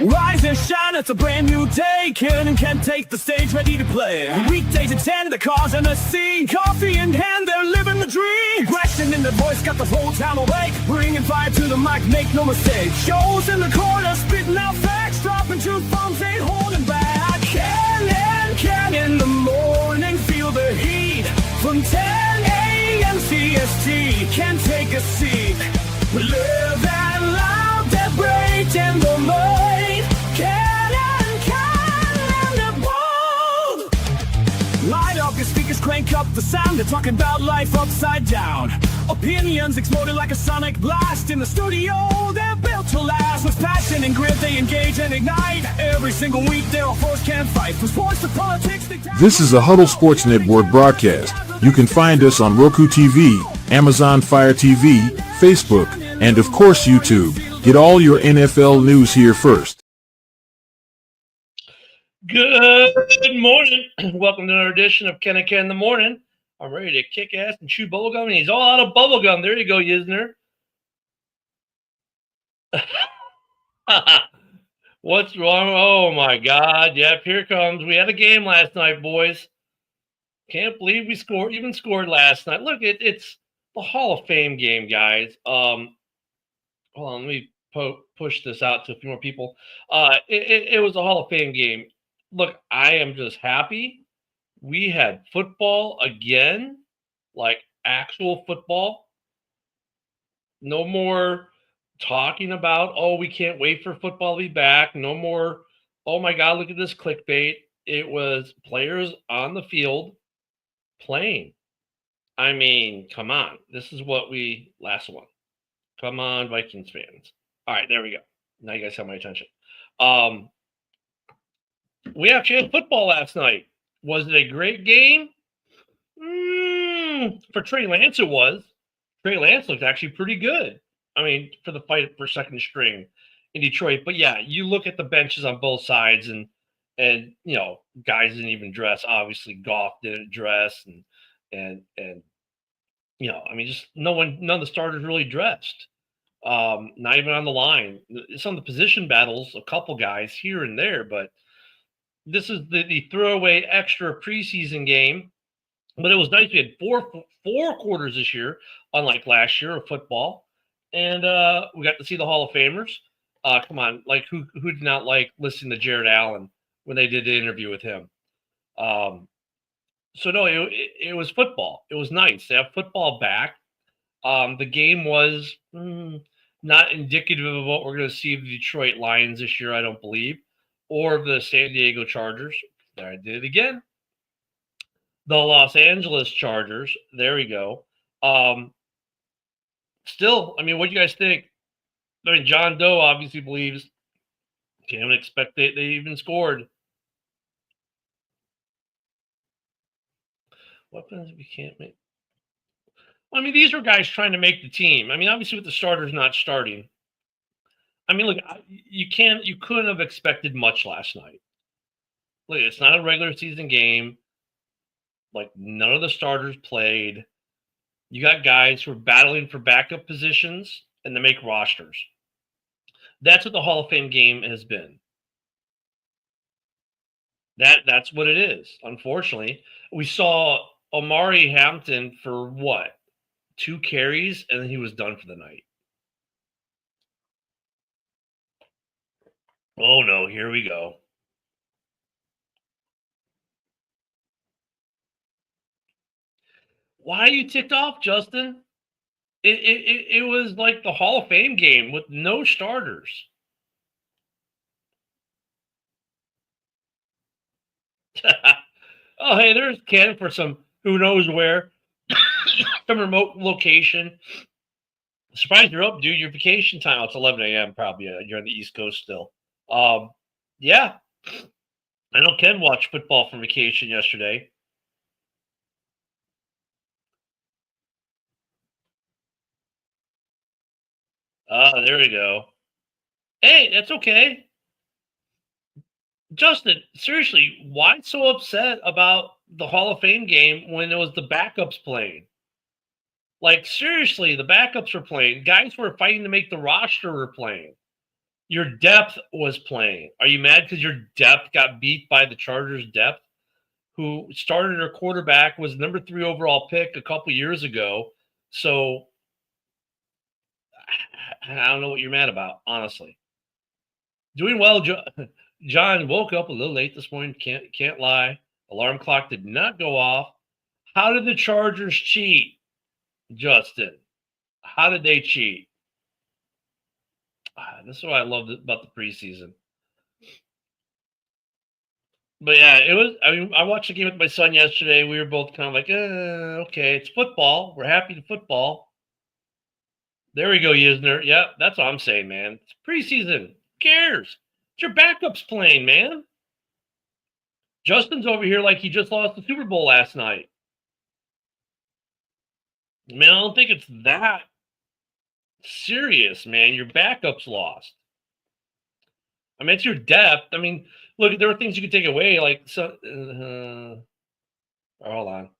Rise and shine, it's a brand new day. Ken can take the stage, ready to play. Weekdays at 10, the cars on the scene. Coffee in hand, they're living the dream. Question in the voice, got the whole town awake. Bringing fire to the mic, make no mistake. Shows in the corner, spitting out facts. Dropping truth bombs, ain't holding back. Ken in the morning, feel the heat. From 10 a.m. CST, can take a seat. We live and loud, that break in the mind. Light up your speakers, crank up the sound. They're talking about life upside down. Opinions exploded like a sonic blast. In the studio, they're built to last. With passion and grit, they engage and ignite. Every single week, they're all force can't fight. From sports to politics, This is a Huddle Sports Network broadcast. You can find us on Roku TV, Amazon Fire TV, Facebook, and of course YouTube. Get all your NFL news here first. Good morning. Welcome to another edition of Ken and Ken in the Morning. I'm ready to kick ass and chew bubblegum, and he's all out of bubblegum. There you go, Yisner. What's wrong? Oh, my God. Yep, here it comes. We had a game last night, boys. Can't believe we scored last night. Look, it's the Hall of Fame game, guys. Hold on, let me push this out to a few more people. It was a Hall of Fame game. Look, I am just happy we had football again, like actual football. No more talking about, oh, we can't wait for football to be back. No more, oh my God, look at this clickbait. It was players on the field playing. I mean, come on. This is what we last won. Come on, Vikings fans. All right, there we go. Now you guys have my attention. We actually had football last night. Was it a great game? For Trey Lance, it was. Trey Lance looked actually pretty good. I mean, for the fight for second string in Detroit. But yeah, you look at the benches on both sides, and you know, guys didn't even dress. Obviously, Goff didn't dress, and you know, I mean, just none of the starters really dressed. Not even on the line. Some of the position battles, a couple guys here and there, but this is the throwaway extra preseason game. But it was nice. We had four quarters this year, unlike last year of football. And we got to see the Hall of Famers. Come on, like who did not like listening to Jared Allen when they did the interview with him? So no, it was football. It was nice to have football back. The game was not indicative of what we're going to see of the Detroit Lions this year, I don't believe, or the San Diego Chargers. There, I did it again. The Los Angeles Chargers. There we go. Still, I mean, what do you guys think? I mean, John Doe obviously believes, can't even expect they even scored. Weapons we can't make. I mean, these are guys trying to make the team. I mean, obviously with the starters not starting. I mean, look, you couldn't have expected much last night. Look, it's not a regular season game. Like, none of the starters played. You got guys who are battling for backup positions and to make rosters. That's what the Hall of Fame game has been. That's what it is. Unfortunately, we saw Omari Hampton for what? 2 carries, and then he was done for the night. Oh, no, here we go. Why are you ticked off, Justin? It was like the Hall of Fame game with no starters. Oh, hey, there's Ken for some who knows where. Some remote location. Surprised you're up, dude. Your vacation time. It's 11 a.m. probably. You're on the East Coast still. Yeah. I know Ken watched football for vacation yesterday. There we go. Hey, that's okay. Justin, seriously, why so upset about the Hall of Fame game when it was the backups playing? Like, seriously, the backups were playing. Guys who were fighting to make the roster were playing. Your depth was playing. Are you mad because your depth got beat by the Chargers' depth, who started their quarterback, was number 3 overall pick a couple years ago? So I don't know what you're mad about, honestly. Doing well, John woke up a little late this morning. Can't lie. Alarm clock did not go off. How did the Chargers cheat, Justin? How did they cheat? This is what I loved about the preseason. But yeah, it was. I mean, I watched the game with my son yesterday. We were both kind of like, okay, it's football. We're happy to football. There we go, Yisner. Yeah, that's what I'm saying, man. It's preseason. Who cares? It's your backups playing, man. Justin's over here like he just lost the Super Bowl last night. Man, I don't think it's that serious, man. Your backups lost. I mean, it's your depth. I mean, look, there are things you could take away, like so. Hold on.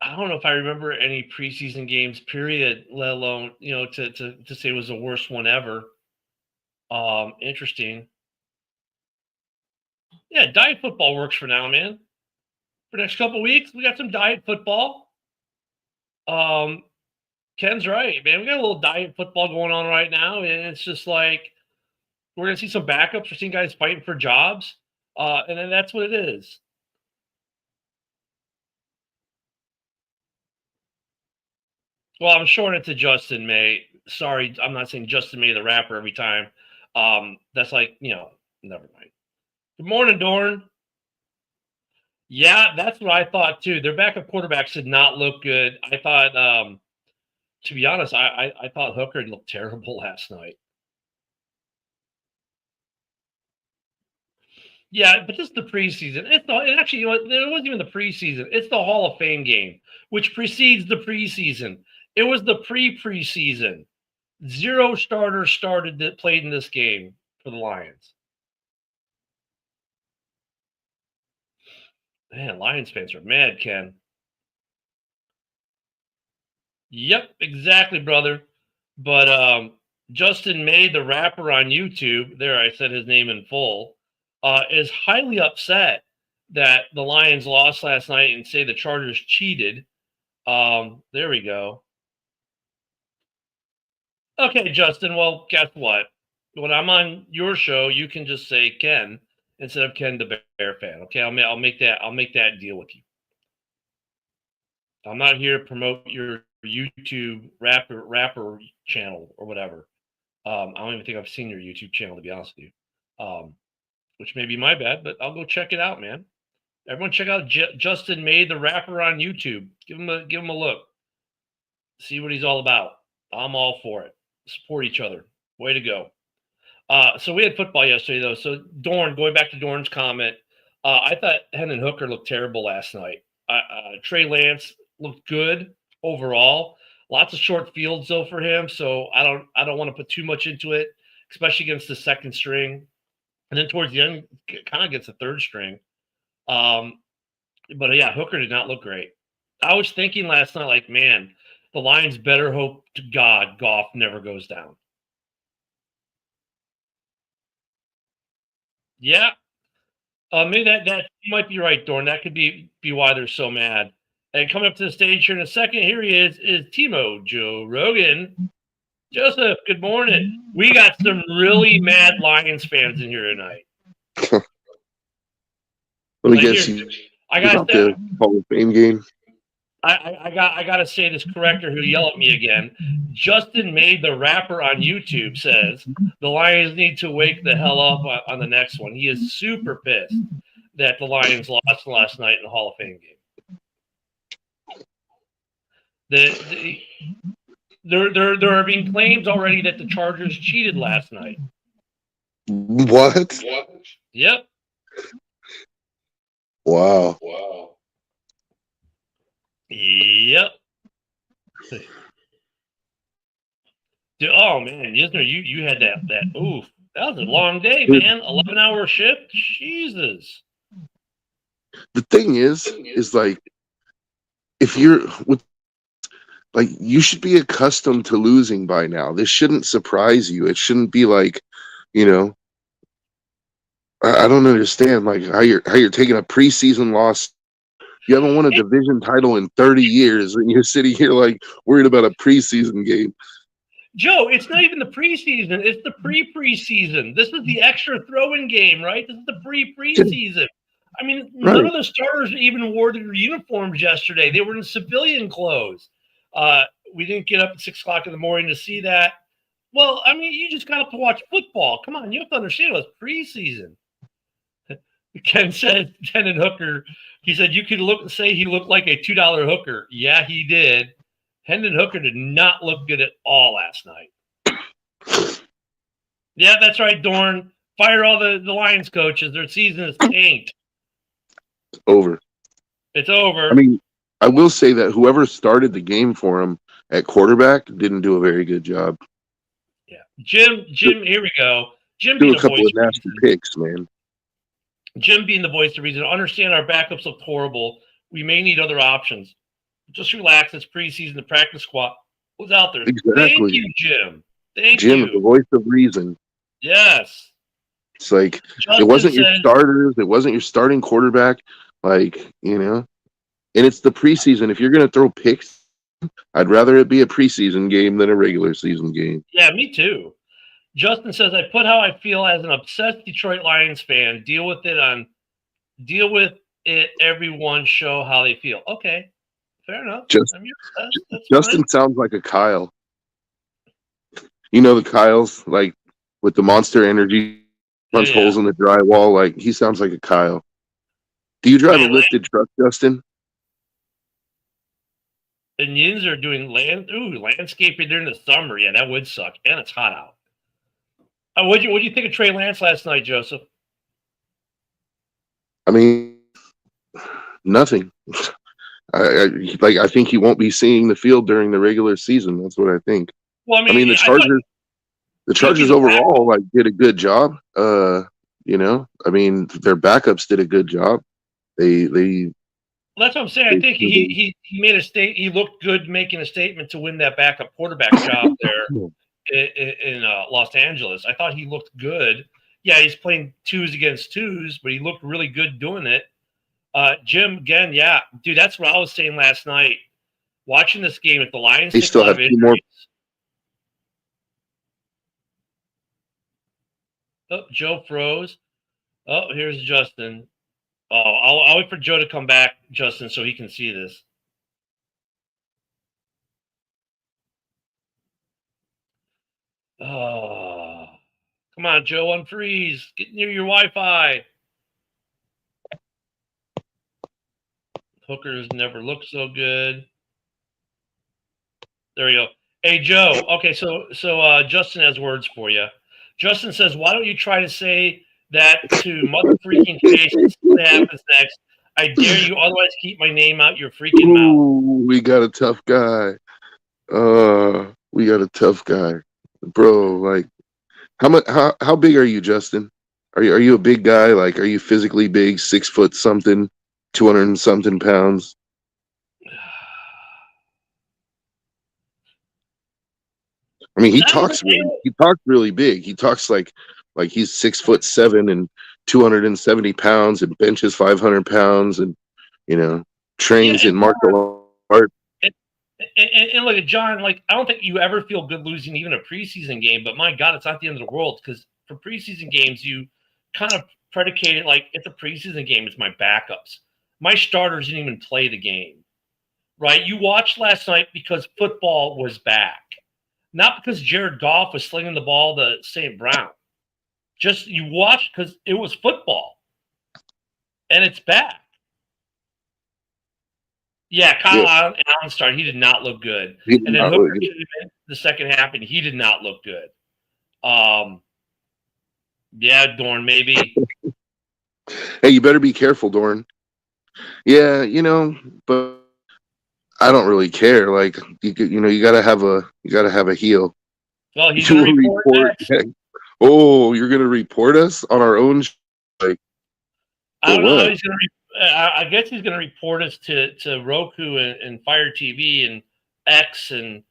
I don't know if I remember any preseason games, period, let alone, to say it was the worst one ever. Interesting. Yeah, diet football works for now, man. For the next couple of weeks, we got some diet football. Ken's right, man. We got a little diet football going on right now, and it's just like we're gonna see some backups. We're seeing guys fighting for jobs, and then that's what it is. Well, I'm showing it to Justin May. Sorry, I'm not saying Justin May the rapper every time. That's like, never mind. Good morning, Dorn. Yeah, that's what I thought too. Their backup quarterbacks did not look good. I thought, to be honest, I thought Hooker looked terrible last night. Yeah, but this is the preseason. Actually, it wasn't even the preseason. It's the Hall of Fame game, which precedes the preseason. It was the preseason. 0 starters played in this game for the Lions. Man, Lions fans are mad, Ken. Yep, exactly, brother. But Justin May, the rapper on YouTube, there I said his name in full, is highly upset that the Lions lost last night and say the Chargers cheated. There we go. Okay, Justin. Well, guess what? When I'm on your show, you can just say Ken instead of Ken the Bear fan. Okay, I'll make that deal with you. I'm not here to promote your YouTube rapper channel or whatever. I don't even think I've seen your YouTube channel, to be honest with you. Which may be my bad, but I'll go check it out, man. Everyone check out Justin May, the rapper on YouTube. Give him a look. See what he's all about. I'm all for it. Support each other. Way to go. So we had football yesterday, though. So Dorn, going back to Dorn's comment, I thought Hendon Hooker looked terrible last night. Trey Lance looked good overall. Lots of short fields though for him. So I don't want to put too much into it, especially against the second string. And then towards the end, kind of gets the third string. But yeah, Hooker did not look great. I was thinking last night, like, man, the Lions better hope to God Goff never goes down. Yeah. Maybe that you might be right, Dorn. That could be why they're so mad. And coming up to the stage here in a second, here he is Timo Joe Rogan. Joseph, good morning. We got some really mad Lions fans in here tonight. Let me guess, I got the Hall of Fame game. I got to say this corrector who yell at me again. Justin May, the rapper on YouTube, says the Lions need to wake the hell up on the next one. He is super pissed that the Lions lost last night in the Hall of Fame game. There are being claims already that the Chargers cheated last night. What? Yep. Wow. Yep. Dude, oh man, Yisner, you had that. Oof, that was a long day, man. 11-hour shift. Jesus. the thing is like, if you're with, like, you should be accustomed to losing by now. This shouldn't surprise you. It shouldn't be like, you know, I don't understand like how you're taking a preseason loss. You haven't won a division title in 30 years, and you're sitting here like worried about a preseason game. Joe, it's not even the preseason. It's the preseason. This is the extra throw-in game, right? This is the preseason. I mean, none of the starters even wore their uniforms yesterday. They were in civilian clothes. We didn't get up at 6 o'clock in the morning to see that. Well, I mean, you just got up to watch football. Come on, you have to understand it was preseason. Ken said, Hendon Hooker, he said you could look and say he looked like a $2 hooker. Yeah, he did. Hendon Hooker did not look good at all last night. Yeah, that's right, Dorn. Fire all the Lions coaches. Their season is tanked. It's over. It's over. I mean, I will say that whoever started the game for him at quarterback didn't do a very good job. Yeah. Jim, here we go. Jim do a couple of nasty picks, man. Jim being the voice of reason. Understand our backups looked horrible. We may need other options. Just relax. It's preseason. The practice squad was out there. Exactly. Thank you, Jim. Thank Jim you. is the voice of reason. Yes. It's like, Justin it wasn't your starters. It wasn't your starting quarterback. Like, you know, and it's the preseason. If you're going to throw picks, I'd rather it be a preseason game than a regular season game. Yeah, me too. Justin says, I put how I feel as an obsessed Detroit Lions fan. Deal with it. Everyone show how they feel. Okay. Fair enough. Justin sounds like a Kyle. You know the Kyles, like with the Monster Energy, punch holes in the drywall. Like, he sounds like a Kyle. Do you drive a lifted truck, Justin? And Yins are doing landscaping during the summer. Yeah, that would suck. And it's hot out. What do you think of Trey Lance last night, Joseph? I mean, nothing. I think he won't be seeing the field during the regular season. That's what I think. Well, I mean the Chargers overall like did a good job. You know, I mean, their backups did a good job. Well, that's what I'm saying. I think he made a he looked good making a statement to win that backup quarterback job there in Los Angeles. I thought he looked good. Yeah, he's playing 2s against 2s, but he looked really good doing it. Jim, again, yeah, dude, that's what I was saying last night. Watching this game, if the Lions still have 2 more. Oh, Joe froze. Oh, here's Justin. Oh, I'll wait for Joe to come back, Justin, so he can see this. Oh, come on, Joe, unfreeze. Get near your Wi-Fi. Hookers never looked so good. There we go. Hey, Joe. Okay, so Justin has words for you. Justin says, why don't you try to say that to mother freaking face and see what happens next? I dare you, otherwise keep my name out your freaking mouth. We got a tough guy. We got a tough guy. Bro, like, how big are you, Justin? Are you a big guy? Like, are you physically big, 6 foot something, 200 and something pounds? I mean, he talks really big. He talks like he's 6'7" and 270 pounds and benches 500 pounds and, you know, trains in martial art. And look at John, like, I don't think you ever feel good losing even a preseason game, but my God, it's not the end of the world, because for preseason games, you kind of predicate it like, it's a preseason game, it's my backups. My starters didn't even play the game, right? You watched last night because football was back, not because Jared Goff was slinging the ball to St. Brown. Just you watched because it was football, and it's back. Yeah, Kyle Allen started. He did not look good. And then Hooker came in the second half, and he did not look good. Yeah, Dorn, maybe. Hey, you better be careful, Dorn. Yeah, you know, but I don't really care. Like, you know, you gotta have a heel. Well, he's gonna report. Oh, you're gonna report us on our own? Like, I don't know how he's gonna. I guess he's going to report us to Roku and Fire TV and X and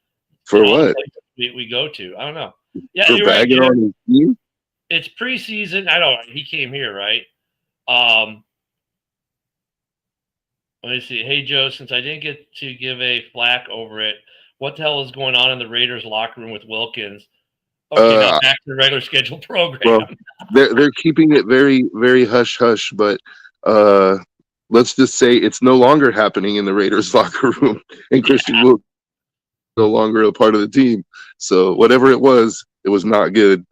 For all the what? places we go to. I don't know. Yeah, For you're right. bagging on his team? It's preseason. I know he came here, right? Let me see. Hey Joe, since I didn't get to give a flack over it, what the hell is going on in the Raiders locker room with Wilkins? Okay, now back to the regular scheduled program. Well, they're keeping it very, very hush hush, but let's just say it's no longer happening in the Raiders locker room, and Christian Wilkins is no longer a part of the team. So whatever it was not good.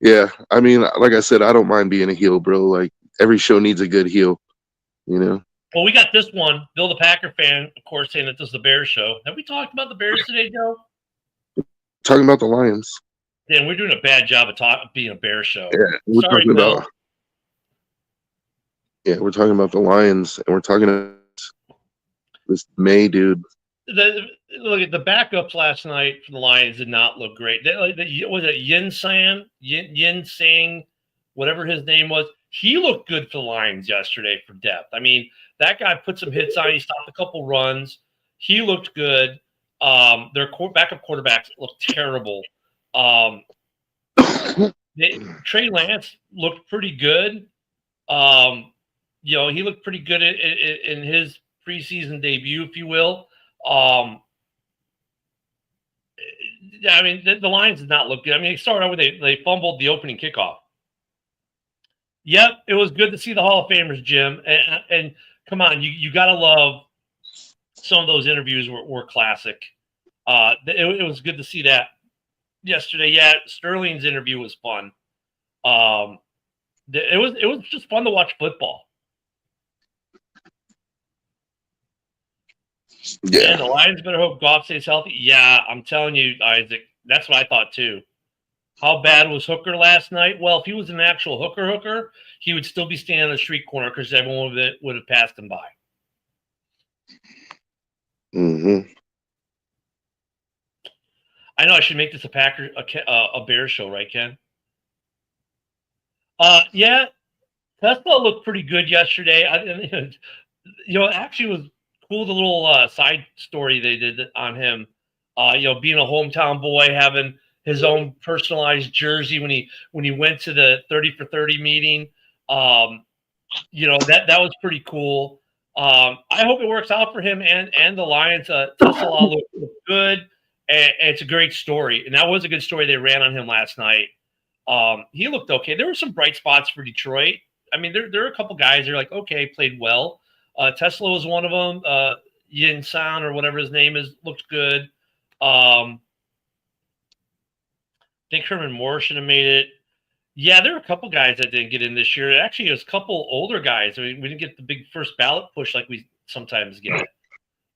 Yeah, I mean, like I said, I don't mind being a heel, bro. Like every show needs a good heel, you know. Well, we got this one. Bill the Packer fan, of course, saying that this is the Bears show. Have we talked about the Bears today, Joe? Talking about the Lions. Dan, we're doing a bad job of being a Bears show. Yeah, we're Sorry, talking Bill. about. Yeah, we're talking about the Lions, and we're talking about this May dude. Look at the backups last night for the Lions did not look great. Was it Yin Sang, whatever his name was? He looked good for the Lions yesterday for depth. I mean, that guy put some hits on. He stopped a couple runs. He looked good. Their backup quarterbacks looked terrible. Trey Lance looked pretty good. He looked pretty good in his preseason debut, if you will. I mean, the Lions did not look good. I mean, they started out with they fumbled the opening kickoff. Yep, it was good to see the Hall of Famers, Jim. And come on, you got to love some of those interviews were classic. It was good to see that yesterday. Yeah, Sterling's interview was fun. It was just fun to watch football. Yeah, And the Lions better hope Goff stays healthy. Yeah, I'm telling you, Isaac, that's what I thought too. How bad was Hooker last night? Well, if he was an actual hooker, he would still be standing on the street corner because everyone would have passed him by. Mm-hmm. I know I should make this a Bears show, right, Ken? Yeah, Tesla looked pretty good yesterday. Actually, it was cool the little side story they did on him. Being a hometown boy, having his own personalized jersey when he went to the 30 for 30 meeting. That was pretty cool. I hope it works out for him and the Lions. Tesla looked good, and it's a great story. And that was a good story they ran on him last night. He looked okay. There were some bright spots for Detroit. I mean, there are a couple guys that are like, okay, played well. Tesla was one of them. Yin San or whatever his name is looked good. I think Herman Moore should have made it. Yeah, there were a couple guys that didn't get in this year. Actually, it was a couple older guys. I mean, we didn't get the big first ballot push like we sometimes get.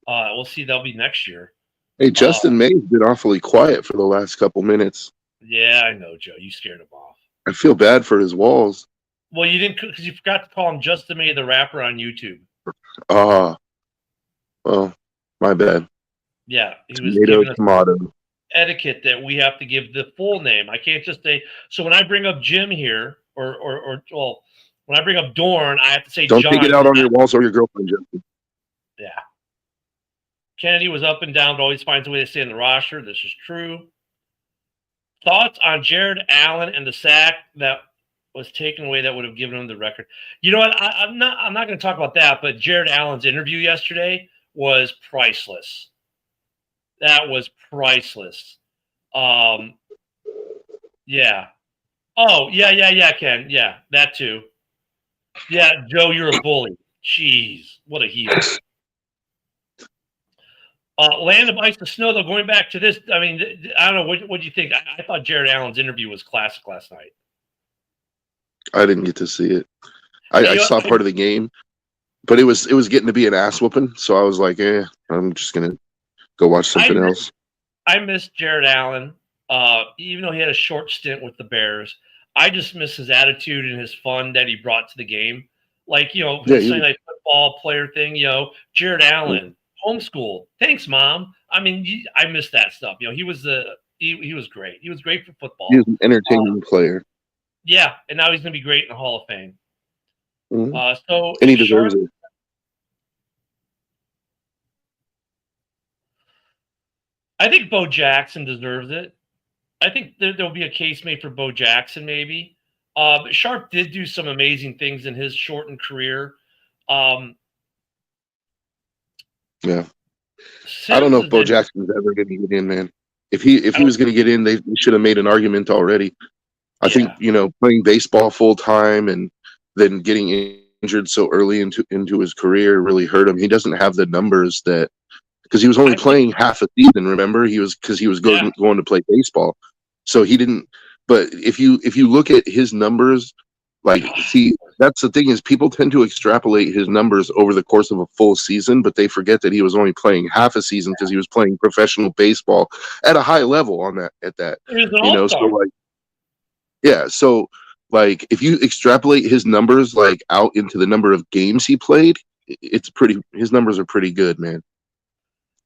We'll see. That'll be next year. Hey, Justin May's been awfully quiet for the last couple minutes. Yeah, I know, Joe. You scared him off. I feel bad for his walls. Well, you didn't because you forgot to call him Justin May, the rapper on YouTube. Well, my bad. Yeah, he was Tomato, giving us tomato. etiquette that we have to give the full name. I can't just say. So when I bring up Jim here, or when I bring up Dorn, I have to say Don't John. take it out on your walls or your girlfriend, Justin. Yeah. Kennedy was up and down, but always finds a way to stay in the roster. This is true. Thoughts on Jared Allen and the sack that was taken away that would have given him the record? You know what? I'm not going to talk about that, but Jared Allen's interview yesterday was priceless. That was priceless. Yeah. Oh, yeah, Ken. Yeah, that too. Yeah, Joe, you're a bully. Jeez, what a heel. Land of Ice and Snow, though, going back to this, I mean, I don't know, what do you think? I thought Jared Allen's interview was classic last night. I didn't get to see it. I saw part of the game, but it was getting to be an ass whooping, so I was like, I'm just going to go watch something else. I miss Jared Allen, even though he had a short stint with the Bears. I just miss his attitude and his fun that he brought to the game. Like, Sunday Night Football player thing, Jared Allen. Homeschooled. Thanks, Mom. I mean, I miss that stuff. He was he was great. He was great for football. He was an entertaining player. Yeah, and now he's going to be great in the Hall of Fame. Mm-hmm. So and he deserves it. I think Bo Jackson deserves it. I think there'll be a case made for Bo Jackson, maybe. Sharp did do some amazing things in his shortened career. Yeah. I don't Sims know has if Bo been, Jackson's ever going to get in, man. If he I don't, was going to get in, they should have made an argument already. I think yeah. playing baseball full time and then getting injured so early into his career really hurt him. He doesn't have the numbers that because he was only I think, playing half a season. Remember, he was yeah. going to play baseball, so he didn't. But if you look at his numbers, like see that's the thing is people tend to extrapolate his numbers over the course of a full season, but they forget that he was only playing half a season because he was playing professional baseball at a high level on that at that. He was an So all-star. like yeah, so like if you extrapolate his numbers like out into the number of games he played, it's pretty. His numbers are pretty good, man.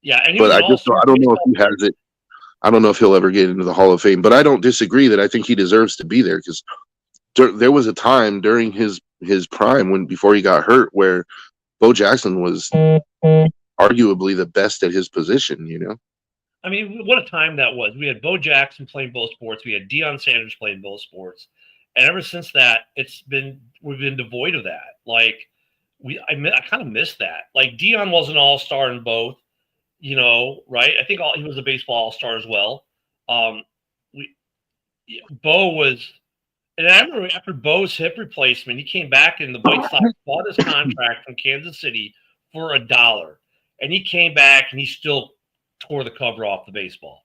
Yeah, and he But was an all-star I don't know if baseball he has it. I don't know if he'll ever get into the Hall of Fame. But I don't disagree that I think he deserves to be there because there was a time during his prime when before he got hurt where Bo Jackson was arguably the best at his position. I mean, what a time that was. We had Bo Jackson playing both sports. We had Deion Sanders playing both sports. And ever since that, we've been devoid of that. Like I kind of miss that. Like Deion was an all-star in both, right? I think he was a baseball all-star as well. Bo was, and I remember after Bo's hip replacement, he came back and the White Sox bought his contract from Kansas City for $1. And he came back and he still tore the cover off the baseball.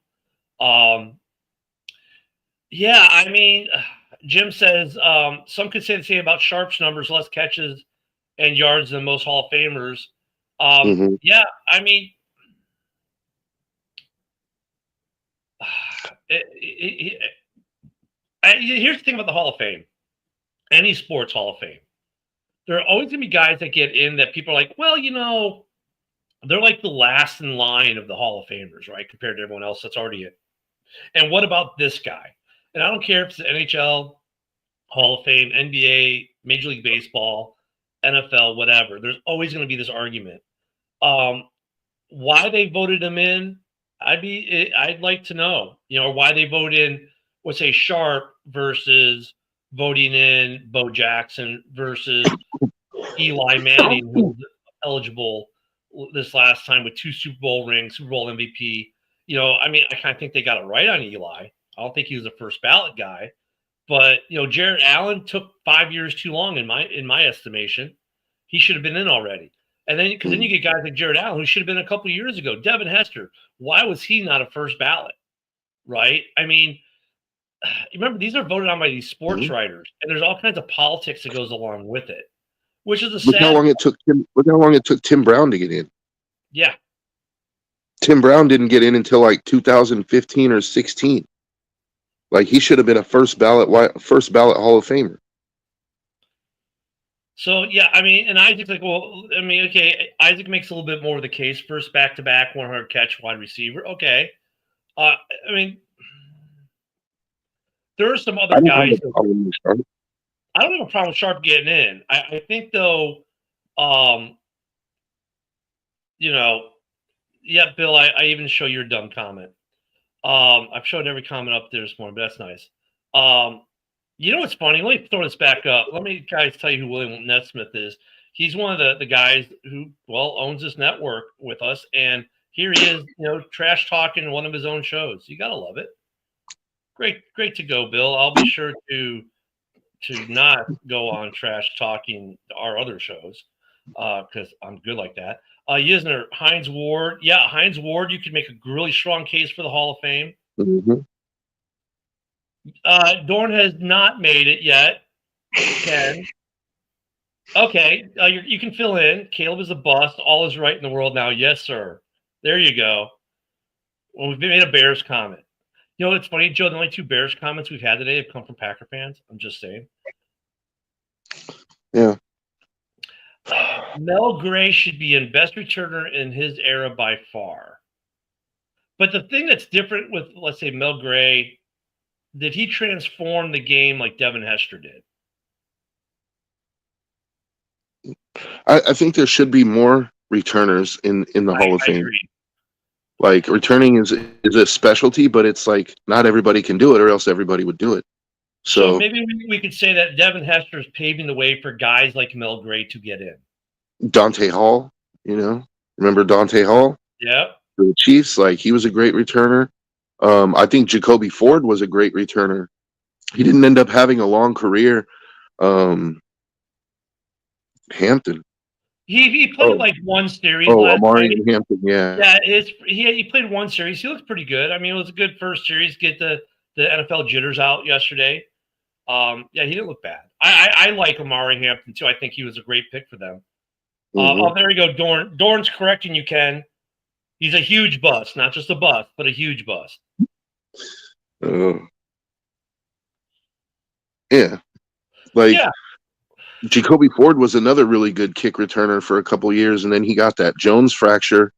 Yeah, I mean, Jim says some could say the same about Sharp's numbers, less catches and yards than most Hall of Famers. Mm-hmm. Yeah, I mean, here's the thing about the Hall of Fame, any sports Hall of Fame. There are always going to be guys that get in that people are like, well, they're like the last in line of the Hall of Famers, right? Compared to everyone else that's already in. And what about this guy? And I don't care if it's the NHL, Hall of Fame, NBA, Major League Baseball, NFL, whatever. There's always going to be this argument. Why they voted him in, I'd like to know, why they vote in, let's say Sharp versus voting in Bo Jackson versus Eli Manning, who was eligible this last time with 2 Super Bowl rings, Super Bowl MVP. I mean, I kind of think they got it right on Eli. I don't think he was a first ballot guy, but Jared Allen took 5 years too long in my estimation. He should have been in already. And then because then you get guys like Jared Allen who should have been a couple of years ago. Devin Hester, why was he not a first ballot? Right? I mean, remember these are voted on by these sports writers, and there's all kinds of politics that goes along with it, which is a Look sad. how long it took Tim Brown to get in. Yeah. Tim Brown didn't get in until like 2015 or 16. Like he should have been a first ballot Hall of Famer. So yeah, I mean, and Isaac's like, well, I mean, okay, Isaac makes a little bit more of the case. First back-to-back 100 catch wide receiver. Okay. I mean, there are some other guys. I don't have a problem with Sharp getting in. I think though, yeah, Bill, I even show your dumb comment. I've showed every comment up there this morning, but that's nice. What's funny? Let me throw this back up. Let me guys tell you who William Nesmith is. He's one of the guys who owns this network with us, and here he is, trash talking one of his own shows. You gotta love it. Great to go, Bill. I'll be sure to not go on trash talking our other shows because I'm good like that. Yisner, Hines Ward. Yeah, Hines Ward, you could make a really strong case for the Hall of Fame. Mm-hmm. Dorn has not made it yet. Ken. Okay, you can fill in. Caleb is a bust. All is right in the world now. Yes, sir. There you go. Well, we've made a Bears comment. It's funny, Joe. The only 2 Bears comments we've had today have come from Packer fans. I'm just saying. Yeah. Mel Gray should be in best returner in his era by far. But the thing that's different with, let's say, Mel Gray, did he transform the game like Devin Hester did? I think there should be more returners in the Hall of Fame. Agree. Like returning is a specialty, but it's like not everybody can do it, or else everybody would do it. So So maybe we could say that Devin Hester is paving the way for guys like Mel Gray to get in. Dante Hall, remember Dante Hall? Yeah. For the Chiefs, like he was a great returner. I think Jacoby Ford was a great returner. He didn't end up having a long career. Hampton. He played like one series. Oh, last Amari night. and Hampton, yeah. Yeah, he played one series. He looked pretty good. I mean, it was a good first series. Get the NFL jitters out yesterday. Yeah, he didn't look bad. I like Amari Hampton too. I think he was a great pick for them. Oh, there you go, Dorn. Dorn's correcting you, Ken. He's a huge bust, not just a bust, but a huge bust. Yeah. Jacoby Ford was another really good kick returner for a couple years, and then he got that Jones fracture,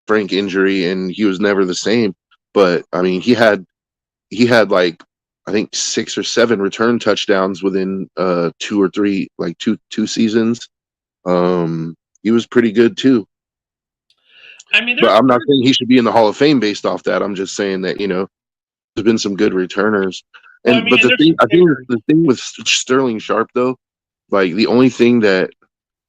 Frank injury, and he was never the same. But I mean, he had like I think 6 or 7 return touchdowns within 2 or 3 like two seasons. He was pretty good too. I mean, but I'm not saying he should be in the Hall of Fame based off that. I'm just saying that there's been some good returners. And well, I mean, but I think the thing with Sterling Sharp though, like the only thing that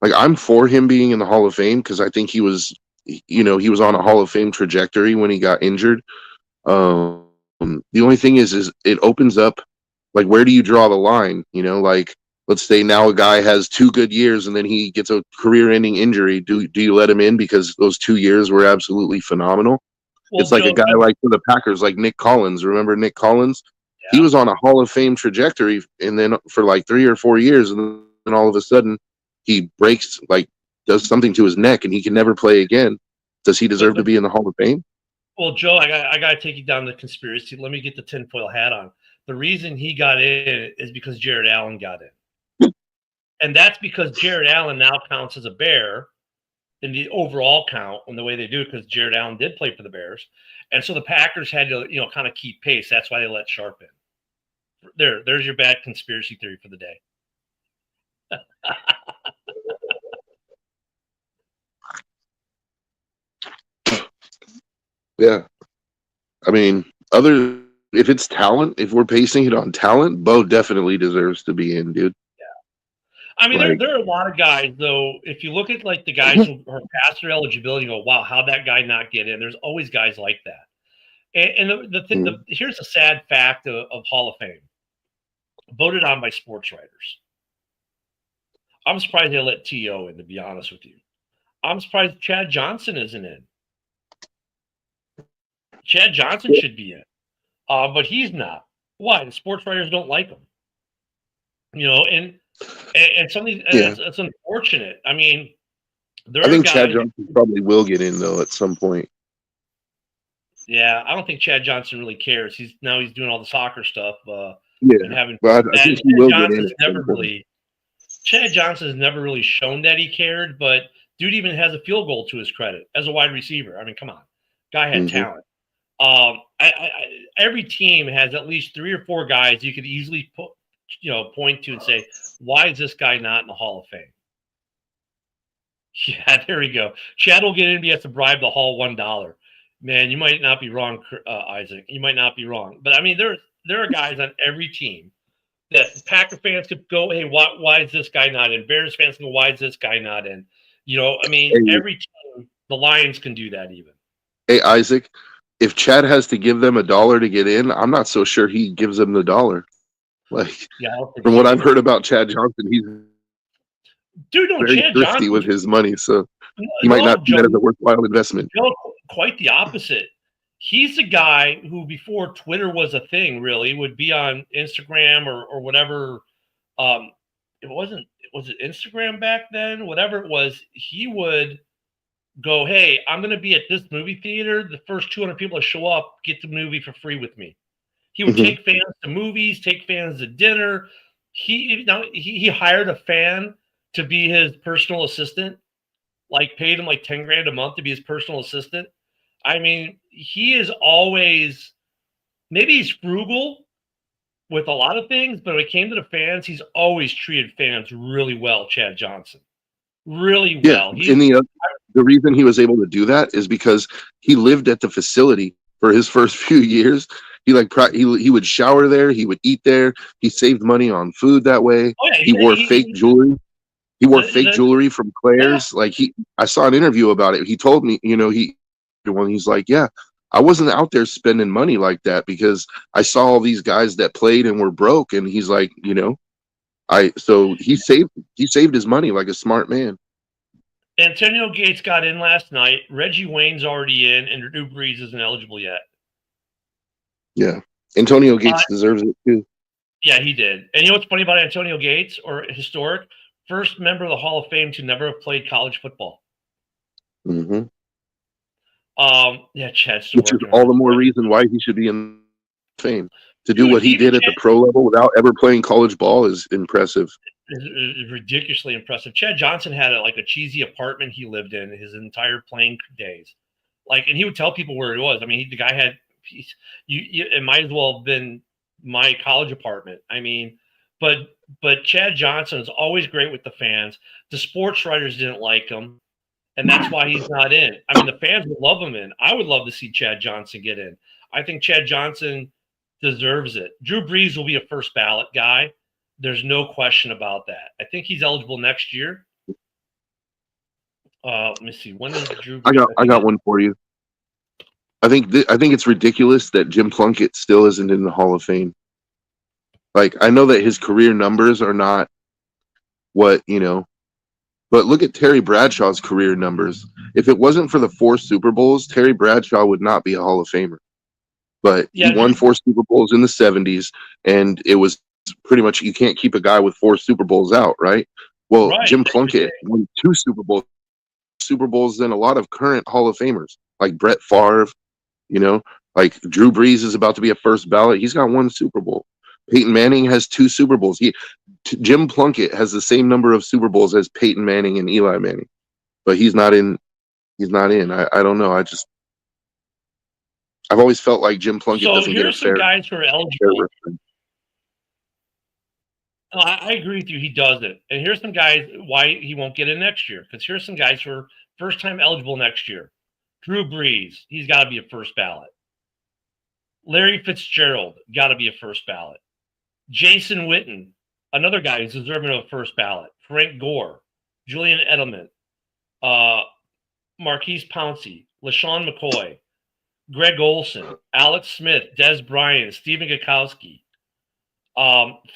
like I'm for him being in the Hall of Fame because I think he was he was on a Hall of Fame trajectory when he got injured. The only thing is it opens up like where do you draw the line? Like let's say now a guy has 2 good years and then he gets a career-ending injury. Do you let him in because those 2 years were absolutely phenomenal? Well, it's like a guy like for the Packers, like Nick Collins. Remember Nick Collins? Yeah. He was on a Hall of Fame trajectory, and then for like 3 or 4 years, and then all of a sudden he breaks, like does something to his neck, and he can never play again. Does he deserve to be in the Hall of Fame? Well, Joe, I got to take you down the conspiracy. Let me get the tinfoil hat on. The reason he got in is because Jared Allen got in. And that's because Jared Allen now counts as a Bear in the overall count and the way they do it because Jared Allen did play for the Bears. And so the Packers had to, kind of keep pace. That's why they let Sharp in. There's your bad conspiracy theory for the day. Yeah. I mean, if it's talent, if we're basing it on talent, Bo definitely deserves to be in, dude. I mean, there are a lot of guys, though. If you look at like the guys who are past their eligibility, you go, "Wow, how'd that guy not get in?" There's always guys like that. And the thing, here's a sad fact of Hall of Fame, voted on by sports writers. I'm surprised they let T.O. in, to be honest with you. I'm surprised Chad Johnson isn't in. Chad Johnson should be in, but he's not. Why? The sports writers don't like him. And something it's unfortunate. I mean, I think Chad Johnson probably will get in though at some point. Yeah, I don't think Chad Johnson really cares. He's doing all the soccer stuff. And having. But I think he will get in. Chad Johnson's never really shown that he cared, but dude even has a field goal to his credit as a wide receiver. I mean, come on, guy had talent. Every team has at least 3 or 4 guys you could easily point to and say, why is this guy not in the Hall of Fame? Yeah, there we go. Chad will get in, but he has to bribe the Hall $1. Man, you might not be wrong, Isaac. You might not be wrong. But I mean, there are guys on every team that Packer fans could go, hey, why is this guy not in? Bears fans can go, why is this guy not in? I mean, every team, the Lions can do that even. Hey, Isaac, if Chad has to give them $1 to get in, I'm not so sure he gives them the $1. Like, from what I've heard about Chad Johnson, he's very thrifty with his money, so he might not do that as a worthwhile investment. Quite the opposite. He's the guy who, before Twitter was a thing, really would be on Instagram or whatever. Was it Instagram back then? Whatever it was, he would go, "Hey, I'm going to be at this movie theater. The first 200 people to show up get the movie for free with me." He would take fans to movies, take fans to dinner. He hired a fan to be his personal assistant, like paid him like $10,000 a month to be his personal assistant. I mean, he is always, maybe he's frugal with a lot of things, but when it came to the fans, he's always treated fans really well, Chad Johnson. Really well. Yeah, the reason he was able to do that is because he lived at the facility for his first few years. He he would shower there, he would eat there, he saved money on food that way. Oh, yeah, He wore fake jewelry. He wore fake the- jewelry from Claire's. Like I saw an interview about it. He told me, he's like, yeah, I wasn't out there spending money like that because I saw all these guys that played and were broke. And he's like, so he saved his money like a smart man. Antonio Gates got in last night. Reggie Wayne's already in, and Drew Brees isn't eligible yet. Yeah. Antonio Gates deserves it too. Yeah, he did. And you know what's funny about Antonio Gates, or historic? First member of the Hall of Fame to never have played college football. Mm-hmm. Yeah, Chad's still which is all the more reason why he should be in fame. To do what he did at the pro level without ever playing college ball is impressive. Is ridiculously impressive. Chad Johnson had a cheesy apartment he lived in his entire playing days. And he would tell people where it was. I mean, the guy had, it might as well have been my college apartment. I mean, but Chad Johnson is always great with the fans. The sports writers didn't like him, and that's why he's not in. I mean, the fans would love him in. I would love to see Chad Johnson get in. I think Chad Johnson deserves it. Drew Brees will be a first ballot guy. There's no question about that. I think he's eligible next year. Let me see. When is Drew Brees? I got one for you. I think it's ridiculous that Jim Plunkett still isn't in the Hall of Fame. I know that his career numbers are not what, but look at Terry Bradshaw's career numbers. If it wasn't for the 4 Super Bowls, Terry Bradshaw would not be a Hall of Famer. But he won 4 Super Bowls in the 70s, and it was pretty much you can't keep a guy with 4 Super Bowls out, right? Well, right. Jim Plunkett won 2 Super Bowls than a lot of current Hall of Famers, like Brett Favre, like Drew Brees is about to be a first ballot. He's got 1 Super Bowl. Peyton Manning has 2 Super Bowls. Jim Plunkett has the same number of Super Bowls as Peyton Manning and Eli Manning, but he's not in. I don't know. I've always felt like Jim Plunkett doesn't get a fair. So here's some guys who are eligible. No, I agree with you. He doesn't. And here's some guys why he won't get in next year. Because here's some guys who are first time eligible next year. Drew Brees, he's got to be a first ballot. Larry Fitzgerald, got to be a first ballot. Jason Witten, another guy who's deserving of a first ballot. Frank Gore, Julian Edelman, Marquise Pouncey, LaShawn McCoy, Greg Olson, Alex Smith, Des Bryant, Stephen Gutowski,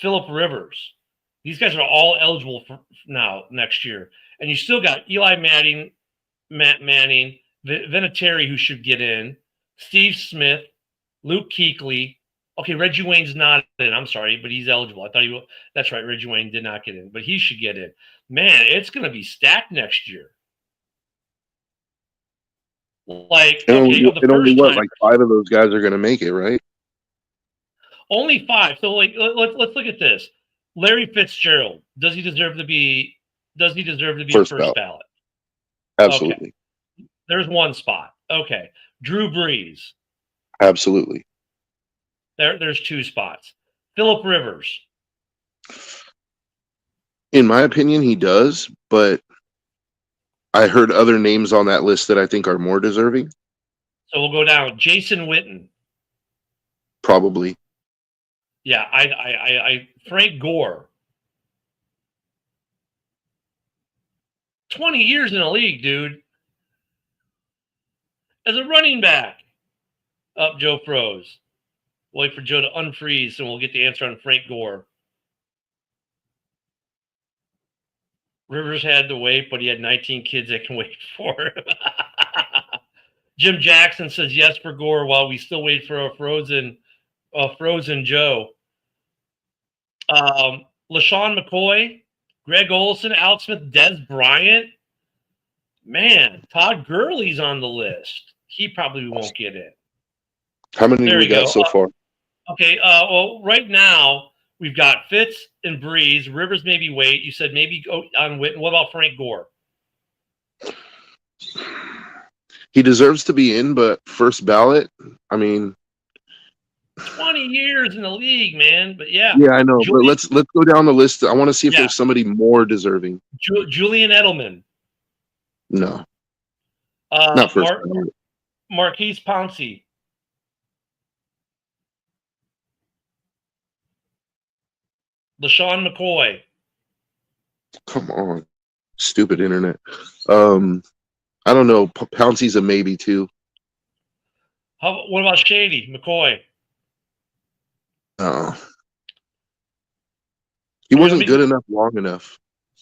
Phillip Rivers. These guys are all eligible for now next year. And you still got Eli Manning, Matt Manning, Vinatieri, who should get in, Steve Smith, Luke Kuechly. Okay, Reggie Wayne's not in. I'm sorry, but he's eligible. I thought he was. That's right. Reggie Wayne did not get in, but he should get in. Man, it's going to be stacked next year. Only 5 of those guys are going to make it, right? Only 5. So let's look at this. Larry Fitzgerald, does he deserve to be first ballot? Absolutely. Okay. There's 1 spot. Okay. Drew Brees. Absolutely. There's 2 spots. Phillip Rivers. In my opinion, he does, but I heard other names on that list that I think are more deserving. So we'll go down. Jason Witten. Probably. Yeah, I Frank Gore. 20 years in the league, dude. As a running back. Up, Joe froze. Wait for Joe to unfreeze, and we'll get the answer on Frank Gore. Rivers had to wait, but he had 19 kids that can wait for him. Jim Jackson says yes for Gore while we still wait for a frozen Joe. LaShawn McCoy, Greg Olson, Alex Smith, Des Bryant. Man, Todd Gurley's on the list. He probably won't get in. How many do we got so far? Okay, well, right now we've got Fitz and Brees. Rivers maybe wait. You said maybe go on Witten. What about Frank Gore? He deserves to be in, but first ballot, I mean, 20 years in the league, man. But yeah. Yeah, I know. But let's go down the list. I want to see if there's somebody more deserving. Julian Edelman. No. Not first ballot. Marquise Pouncey. LaShawn McCoy. Come on, stupid internet. I don't know. Pouncey's a maybe too. What about Shady McCoy? He wasn't good enough long enough.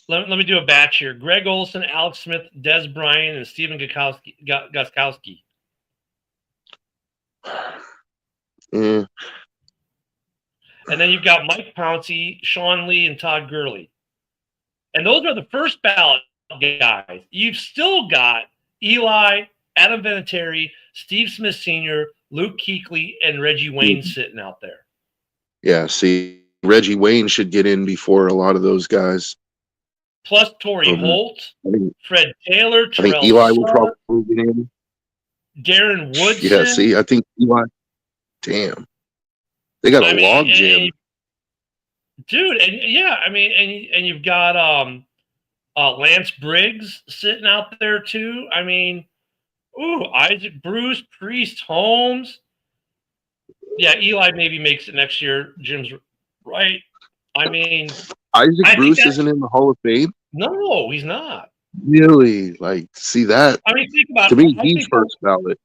Let me do a batch here. Greg Olson, Alex Smith, Des Bryant, and Steven Gostkowski. Yeah. And then you've got Mike Pouncey, Sean Lee, and Todd Gurley. And those are the first ballot guys. You've still got Eli, Adam Vinatieri, Steve Smith Sr., Luke Kuechly, and Reggie Wayne sitting out there. Yeah, see, Reggie Wayne should get in before a lot of those guys. Plus Torrey Holt, Fred Taylor, I think Eli will probably get in. Darren Woodson. Yeah, see, I think Eli. Damn. They got a log jam. Dude, and yeah, I mean, and you've got Lance Briggs sitting out there too. I mean, Isaac Bruce, Priest, Holmes. Yeah, Eli maybe makes it next year. Jim's right. I mean, Isaac Bruce isn't in the Hall of Fame? No, he's not. Really? Like, see that? I mean, think about it. To me, he's first ballot.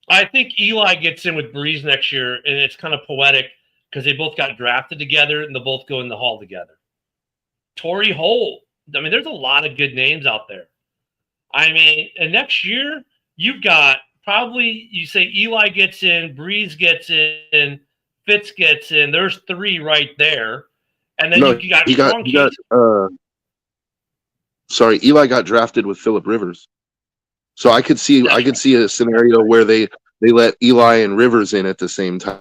I think Eli gets in with Breeze next year, and it's kind of poetic because they both got drafted together and they both go in the Hall together. Torrey Holt. I mean, there's a lot of good names out there. I mean, and next year, you've got probably, you say Eli gets in, Breeze gets in, Fitz gets in. There's 3 right there. And then Eli got drafted with Phillip Rivers. So I could see a scenario where they let Eli and Rivers in at the same time.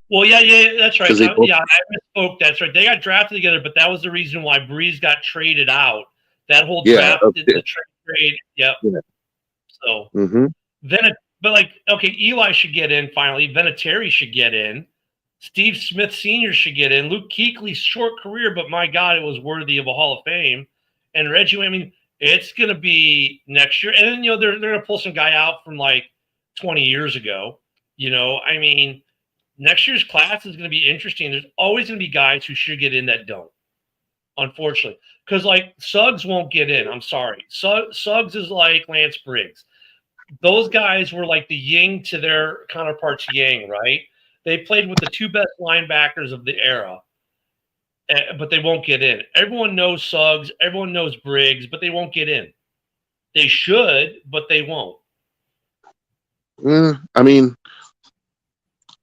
Well, yeah, that's right. I misspoke. That's right. They got drafted together, but that was the reason why Breeze got traded out. That whole draft, the trade. Yep. Yeah. So then, Eli should get in finally. Vinatieri should get in. Steve Smith Sr. should get in. Luke Kuechly's short career, but my God, it was worthy of a Hall of Fame. And Reggie, I mean, it's going to be next year. And then, they're going to pull some guy out from like 20 years ago. I mean, next year's class is going to be interesting. There's always going to be guys who should get in that don't, unfortunately. Because, like, Suggs won't get in. I'm sorry. Suggs is like Lance Briggs. Those guys were like the yin to their counterparts yang, right? They played with the 2 best linebackers of the era, but they won't get in. Everyone knows Suggs. Everyone knows Briggs, but they won't get in. They should, but they won't. I mean,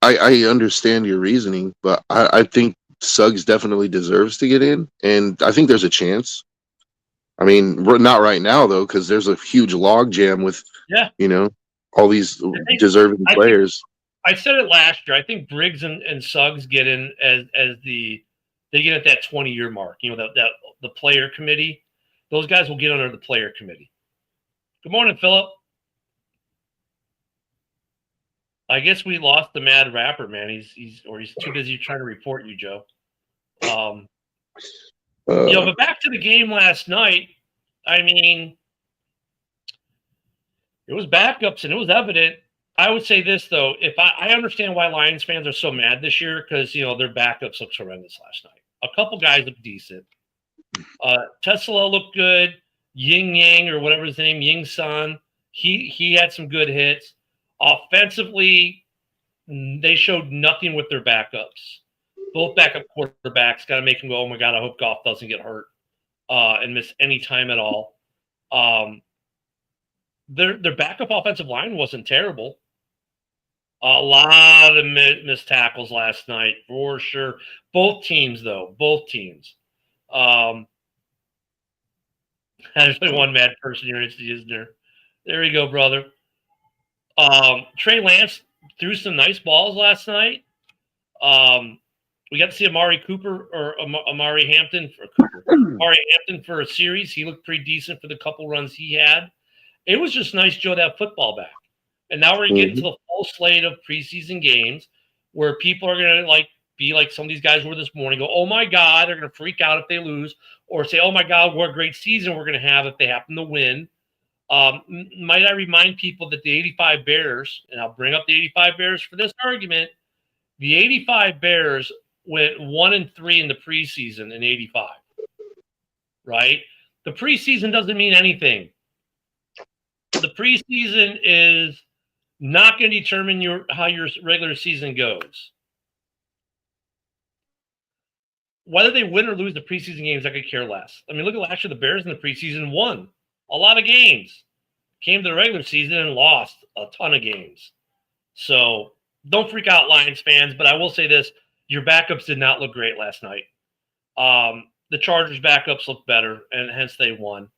I understand your reasoning, but I think Suggs definitely deserves to get in, and I think there's a chance. I mean, not right now, though, because there's a huge log jam with, all these deserving players. I said it last year. I think Briggs and Suggs get in as they get at that 20-year mark. That the player committee. Those guys will get under the player committee. Good morning, Philip. I guess we lost the mad rapper, man. He's too busy trying to report you, Joe. But back to the game last night. I mean, it was backups and it was evident. I would say this, though. If I understand why Lions fans are so mad this year because, their backups looked horrendous last night. A couple guys looked decent. Tesla looked good. Ying Yang or whatever his name, Ying Sun, he had some good hits. Offensively, they showed nothing with their backups. Both backup quarterbacks got to make them go, oh, my God, I hope Goff doesn't get hurt and miss any time at all. Their backup offensive line wasn't terrible. A lot of missed tackles last night, for sure. Both teams, though. Both teams. There's only one mad person here, isn't there? There you go, brother. Trey Lance threw some nice balls last night. We got to see Amari Hampton for a series. He looked pretty decent for the couple runs he had. It was just nice, Joe, to have football back. And now we're going to get into the full slate of preseason games where people are going to be like some of these guys were this morning, go, oh, my God, they're going to freak out if they lose, or say, oh, my God, what a great season we're going to have if they happen to win. Might I remind people that the 85 Bears, and I'll bring up the 85 Bears for this argument, the 85 Bears went 1-3 in the preseason in 85, right? The preseason doesn't mean anything. The preseason is not going to determine how your regular season goes. Whether they win or lose the preseason games, I could care less. I mean, look at last year. The Bears in the preseason won a lot of games, came to the regular season and lost a ton of games. So don't freak out, Lions fans. But I will say this: your backups did not look great last night. The Chargers' backups looked better, and hence they won.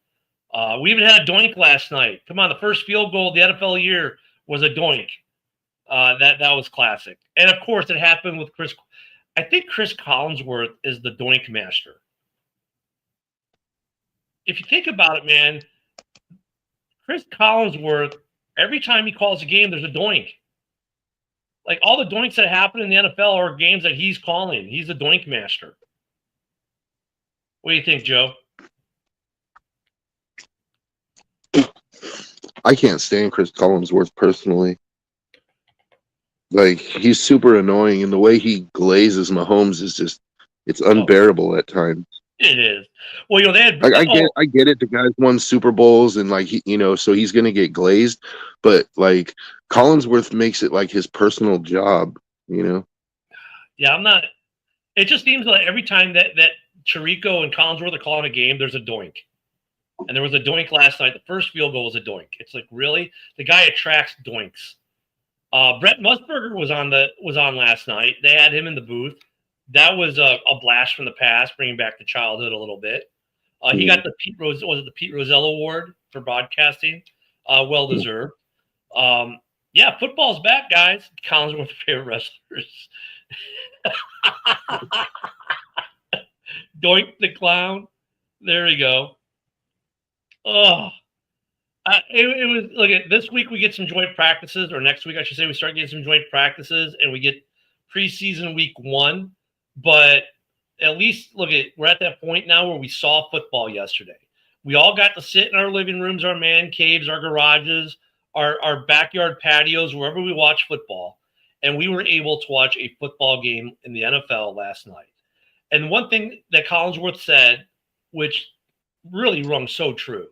We even had a doink last night. Come on, the first field goal of the NFL year was a doink. That was classic. And, of course, it happened with Chris. I think Chris Collinsworth is the doink master. If you think about it, man, Chris Collinsworth, every time he calls a game, there's a doink. Like, all the doinks that happen in the NFL are games that he's calling. He's the doink master. What do you think, Joe? I can't stand Chris Collinsworth personally. Like, he's super annoying, and the way he glazes Mahomes is just—it's unbearable at times. It is. Well, they had. I get it. The guy's won Super Bowls, and so he's gonna get glazed. But like, Collinsworth makes it like his personal job. Yeah, I'm not. It just seems like every time that Chirico and Collinsworth are calling a game, there's a doink. And there was a doink last night. The first field goal was a doink. It's like, really? The guy attracts doinks. Brett Musburger was on last night. They had him in the booth. That was a blast from the past, bringing back the childhood a little bit. He got the Pete Rozelle Award for broadcasting. Well deserved. Yeah, football's back, guys. Collins one of my favorite wrestlers. Doink the clown. There we go. Oh, it was. Look at this week. We get some joint practices, or next week, I should say, we start getting some joint practices, and we get preseason week 1. But at least we're at that point now where we saw football yesterday. We all got to sit in our living rooms, our man caves, our garages, our backyard patios, wherever we watch football, and we were able to watch a football game in the NFL last night. And one thing that Collinsworth said, which really rung so true.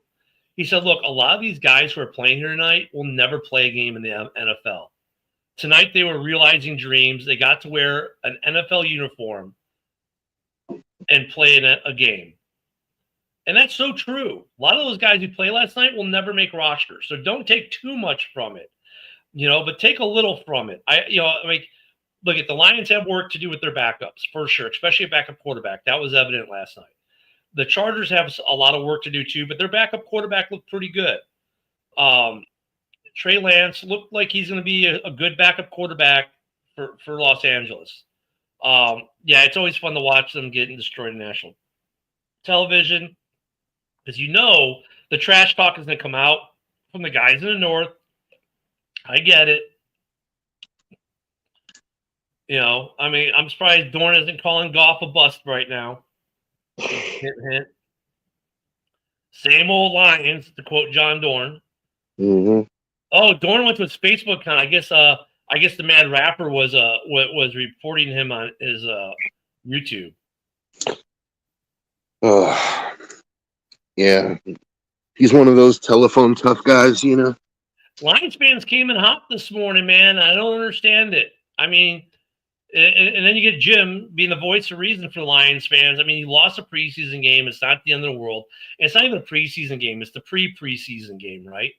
He said, look, a lot of these guys who are playing here tonight will never play a game in the NFL. Tonight they were realizing dreams. They got to wear an NFL uniform and play in a game. And that's so true. A lot of those guys who played last night will never make rosters. So don't take too much from it, but take a little from it. Look, the Lions have work to do with their backups, for sure, especially a backup quarterback. That was evident last night. The Chargers have a lot of work to do too, but their backup quarterback looked pretty good. Trey Lance looked like he's going to be a good backup quarterback for Los Angeles. Yeah, it's always fun to watch them getting destroyed in national television, because the trash talk is going to come out from the guys in the North. I get it. I'm surprised Dorn isn't calling Goff a bust right now. Hint, hint. Same old Lions, to quote John Dorn. Mm-hmm. Oh, Dorn went to his Facebook account. I guess the Mad Rapper was reporting him on his YouTube. Oh, yeah. He's one of those telephone tough guys, Lions fans came in hot this morning, man. I don't understand it. I mean, and then you get Jim being the voice of reason for Lions fans. I mean, he lost a preseason game. It's not the end of the world. And it's not even a preseason game. It's the pre-preseason game, right?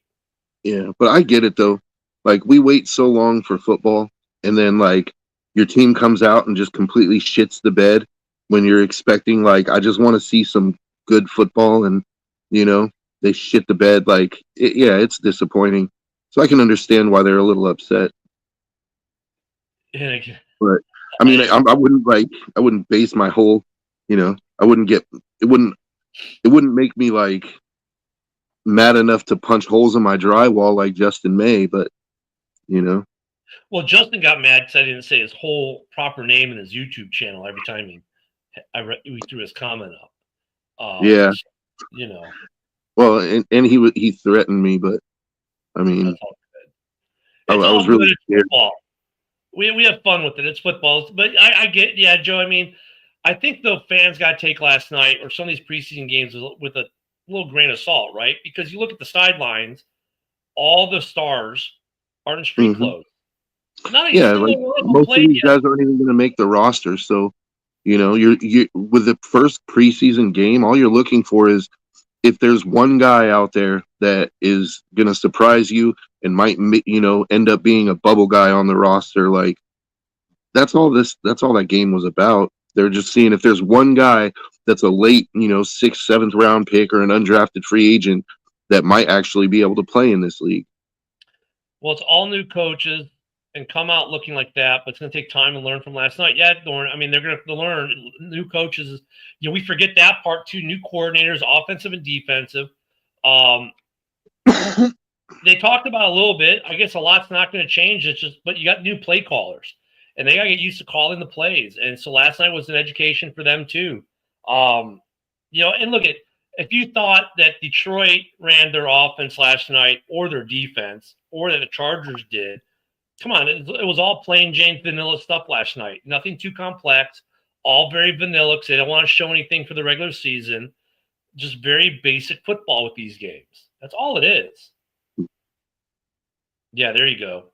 Yeah, but I get it, though. Like, we wait so long for football, and then, your team comes out and just completely shits the bed when you're expecting, I just want to see some good football, and, they shit the bed. It's disappointing. So I can understand why they're a little upset. Yeah. But I mean, I wouldn't base my whole, I wouldn't get it wouldn't make me mad enough to punch holes in my drywall like Justin May, but Well, Justin got mad because I didn't say his whole proper name in his YouTube channel every time he threw his comment up. Yeah. Well, and he threatened me, but I mean, That's all good. I It's was all good. really It's scared. football. We have fun with it. It's football. But I get, yeah, Joe. I mean, I think the fans got to take last night or some of these preseason games with a little grain of salt, right? Because you look at the sidelines, all the stars are in street Hmm. clothes. Not a Yeah, like single one of them most of played these yet. guys aren't even going to make the roster. So, you with the first preseason game, all you're looking for is if there's one guy out there that is going to surprise you and might end up being a bubble guy on the roster. Like that's all that game was about. They're just seeing if there's one guy that's a late, sixth, seventh round pick or an undrafted free agent that might actually be able to play in this league. Well, it's all new coaches and come out looking like that, but it's going to take time to learn from last night. Yeah, Dorn. I mean, they're going to have to learn. New coaches, we forget that part too. New coordinators, offensive and defensive. They talked about a little bit. I guess a lot's not going to change. It's just, but you got new play callers, and they got to get used to calling the plays. And so last night was an education for them too. And look at if you thought that Detroit ran their offense last night or their defense or that the Chargers did, come on, it was all plain Jane vanilla stuff last night. Nothing too complex, all very vanilla because they don't want to show anything for the regular season. Just very basic football with these games. That's all it is. Yeah, there you go.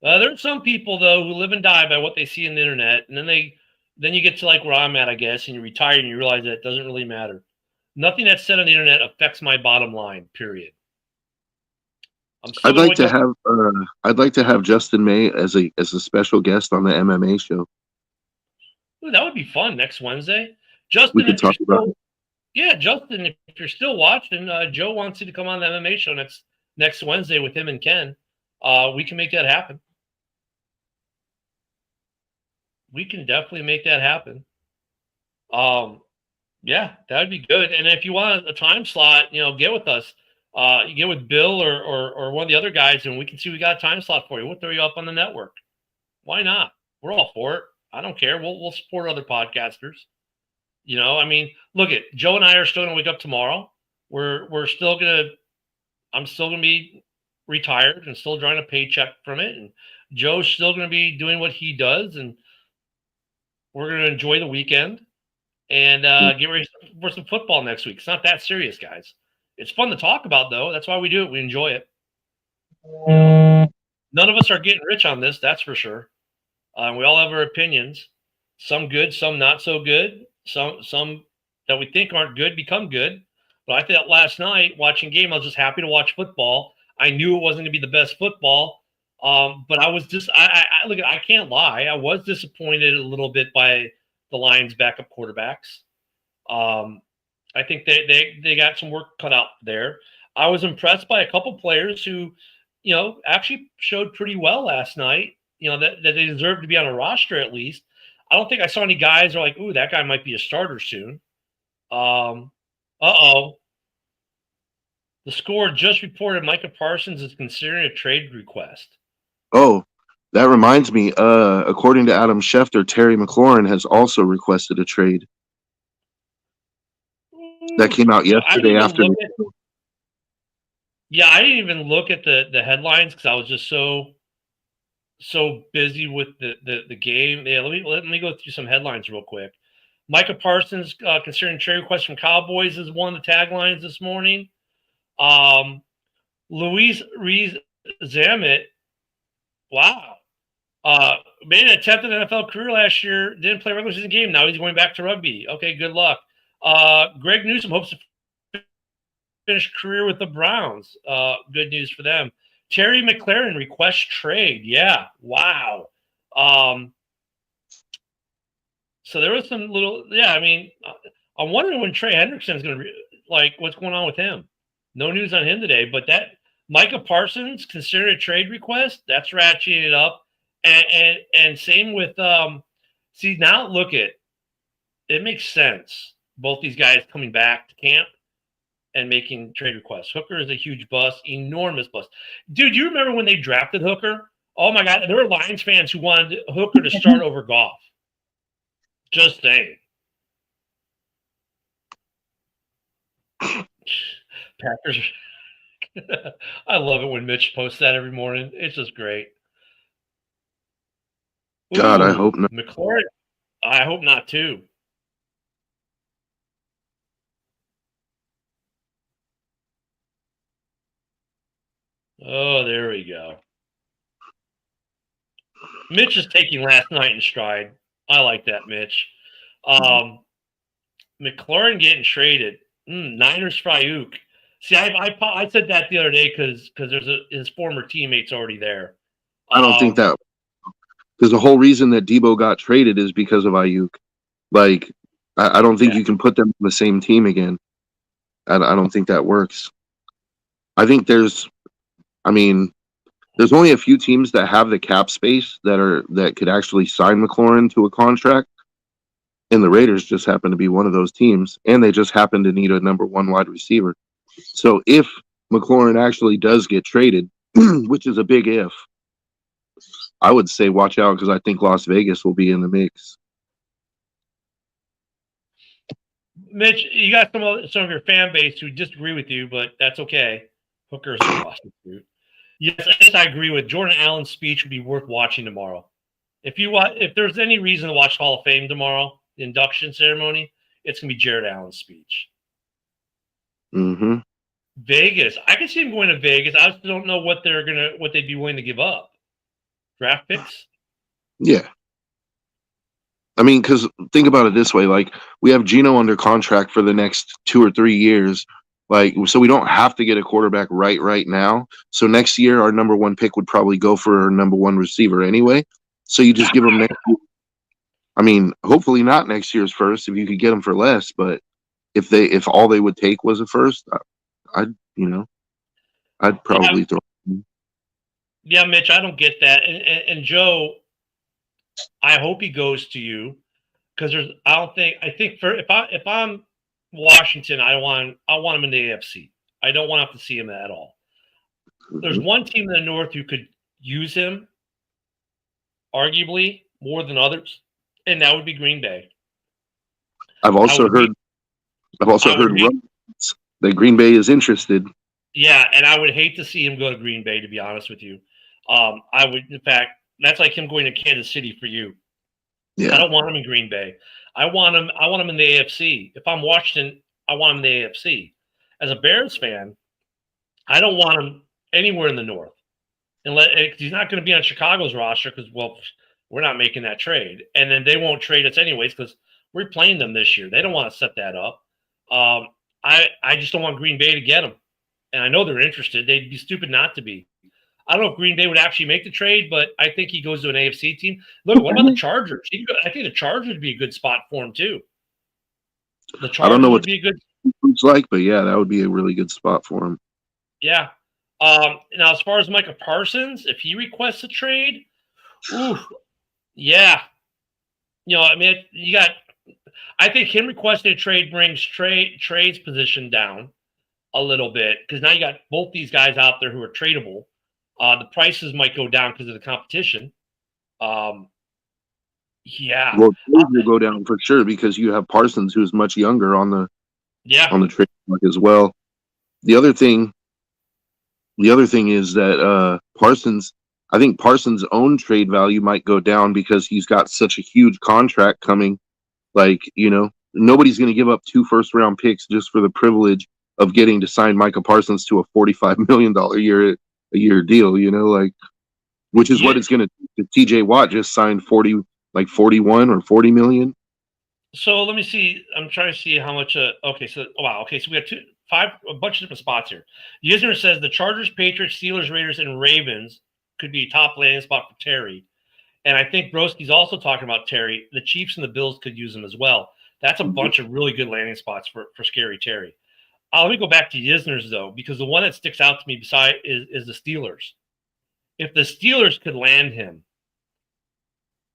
There's some people though who live and die by what they see on the internet, and then you get to like where I'm at, I guess, and you retire and you realize that it doesn't really matter. Nothing that's said on the internet affects my bottom line. Period. I'd like to have Justin May as a special guest on the MMA show. Ooh, that would be fun next Wednesday. We Justin, could talk about it. yeah, Justin, if you're still watching, Joe wants you to come on the MMA show next Wednesday with him and Ken. We can make that happen. We can definitely make that happen. Yeah, that would be good. And if you want a time slot, get with us. You get with Bill or one of the other guys, and we can see we got a time slot for you. We'll throw you up on the network. Why not? We're all for it. I don't care. We'll support other podcasters. I mean, look at Joe and I are still gonna wake up tomorrow. We're still gonna. I'm still gonna be retired and still drawing a paycheck from it, and Joe's still gonna be doing what he does, and we're gonna enjoy the weekend and get ready for some football next week. It's not that serious, guys. It's fun to talk about, though. That's why we do it. We enjoy it. None of us are getting rich on this, that's for sure. We all have our opinions. Some good, some not so good. Some that we think aren't good become good. But I thought last night, watching game, I was just happy to watch football. I knew it wasn't going to be the best football. But I was just I can't lie. I was disappointed a little bit by the Lions' backup quarterbacks. I think they got some work cut out there. I was impressed by a couple players who, actually showed pretty well last night. That they deserve to be on a roster at least. I don't think I saw any guys who are like, ooh, that guy might be a starter soon. The Score just reported Micah Parsons is considering a trade request. Oh, that reminds me. According to Adam Schefter, Terry McLaurin has also requested a trade. That came out yesterday afternoon. I didn't even look at the headlines because I was just so busy with the game. Yeah, let me go through some headlines real quick. Micah Parsons considering trade request from Cowboys is one of the taglines this morning. Luis Rees-Zammit, wow. Made an attempt at an NFL career last year, didn't play a regular season game. Now he's going back to rugby. Okay, good luck. Greg Newsome hopes to finish career with the Browns. Good news for them. Terry McLaurin requests trade. Yeah, wow. So there was some little, I mean, I'm wondering when Trey Hendrickson is going to what's going on with him. No news on him today, but that Micah Parsons considered a trade request. That's ratcheting it up, and same with see now look at it makes sense. Both these guys coming back to camp and making trade requests. Hooker is a huge bust, enormous bust. Dude, you remember when they drafted Hooker? Oh my God, there were Lions fans who wanted Hooker to start over Goff. Just saying. Packers. I love it when Mitch posts that every morning. It's just great. God, I Ooh, hope not. McLaurin. I hope not too. Oh, there we go. Mitch is taking last night in stride. I like that, Mitch. McLaurin getting traded. Niners Fryuk. See, I said that the other day because there's his former teammates already there. I don't think that, because the whole reason that Debo got traded is because of Ayuk. Like, I don't think you can put them on the same team again. I don't think that works. I think there's only a few teams that have the cap space that could actually sign McLaurin to a contract, and the Raiders just happen to be one of those teams, and they just happen to need a number one wide receiver. So if McLaurin actually does get traded, which is a big if, I would say watch out, because I think Las Vegas will be in the mix. Mitch, you got some of your fan base who disagree with you, but that's okay. Hooker's a prostitute. Yes, I agree with Jordan Allen's speech would be worth watching tomorrow. If there's any reason to watch Hall of Fame tomorrow, the induction ceremony, it's gonna be Jared Allen's speech. Mm-hmm. Vegas, I can see him going to Vegas. I just don't know what they'd be willing to give up. Draft picks. Yeah. I mean, because think about it this way: like, we have Geno under contract for the next 2 or 3 years. Like, so we don't have to get a quarterback right now. So next year, our number one pick would probably go for our number one receiver anyway. So you just give them next year. I mean, hopefully not next year's first if you could get them for less. But if all they would take was a first, I'd probably throw. Yeah, Mitch, I don't get that. And Joe, I hope he goes to you, because I think if I'm Washington, I want him in the AFC. I don't want to have to see him at all. There's one team in the North who could use him, arguably more than others, and that would be Green Bay. I've also heard that Green Bay is interested. Yeah, and I would hate to see him go to Green Bay, to be honest with you. I would, in fact, that's like him going to Kansas City for you. Yeah. I don't want him in Green Bay. I want him in the AFC. If I'm Washington, I want him in the AFC. As a Bears fan, I don't want him anywhere in the North. He's not going to be on Chicago's roster because, well, we're not making that trade. And then they won't trade us anyways because we're playing them this year. They don't want to set that up. I just don't want Green Bay to get him. And I know they're interested. They'd be stupid not to be. I don't know if Green Bay would actually make the trade, but I think he goes to an AFC team. Look, what about the Chargers? I think the Chargers would be a good spot for him too. The Chargers I don't know what would be a good. It's like, but yeah, that would be a really good spot for him. Yeah. Now, as far as Micah Parsons, if he requests a trade, yeah. You know, I mean, I think him requesting a trade brings Trey's position down a little bit, because now you got both these guys out there who are tradable. The prices might go down because of the competition. Yeah. Well, will go down for sure because you have Parsons, who's much younger on the trade market as well. The other thing is that I think Parsons' own trade value might go down because he's got such a huge contract coming. Like, you know, nobody's going to give up 2 first-round picks just for the privilege of getting to sign Micah Parsons to a $45 million a year deal, you know, like, which is what it's going to. TJ Watt just signed 41 or 40 million. So let me see. I'm trying to see how much. Okay, so we have a bunch of different spots here. Yisner says the Chargers, Patriots, Steelers, Raiders, and Ravens could be a top landing spot for Terry. And I think Broski's also talking about Terry. The Chiefs and the Bills could use him as well. That's a bunch of really good landing spots for Scary Terry. Let me go back to Yisner's, though, because the one that sticks out to me is the Steelers. If the Steelers could land him,